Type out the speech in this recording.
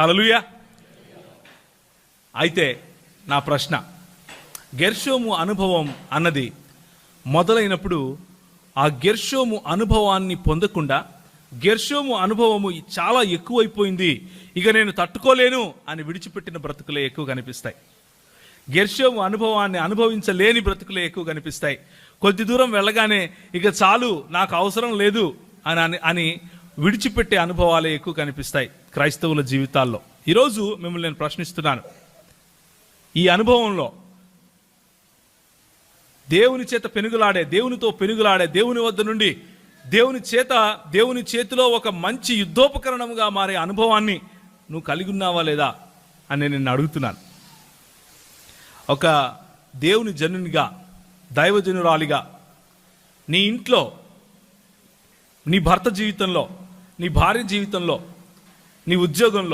హల్లెలూయా. అయితే నా ప్రశ్న, గెర్షోము అనుభవం అన్నది మొదలైనప్పుడు ఆ గెర్షోము అనుభవాన్ని పొందకుండా గెర్షోము అనుభవము చాలా ఎక్కువైపోయింది, ఇక నేను తట్టుకోలేను అని విడిచిపెట్టిన బ్రతుకులే ఎక్కువ కనిపిస్తాయి. గెర్షోము అనుభవాన్ని అనుభవించలేని బ్రతుకులే ఎక్కువ కనిపిస్తాయి. కొద్ది దూరం వెళ్ళగానే ఇక చాలు, నాకు అవసరం లేదు అని విడిచిపెట్టే అనుభవాలే ఎక్కువ కనిపిస్తాయి క్రైస్తవుల జీవితాల్లో. ఈరోజు మిమ్మల్ని నేను ప్రశ్నిస్తున్నాను, ఈ అనుభవంలో దేవునితో పెనుగులాడే దేవుని వద్ద నుండి దేవుని చేతిలో ఒక మంచి యుద్ధోపకరణముగా మారే అనుభవాన్ని నువ్వు కలిగి ఉన్నావా లేదా అని నేను అడుగుతున్నాను. ఒక దేవుని జనునిగా, దైవజనురాలిగా నీ ఇంట్లో, నీ భర్త జీవితంలో, నీ భార్య జీవితంలో, నీ ఉద్యోగంలో,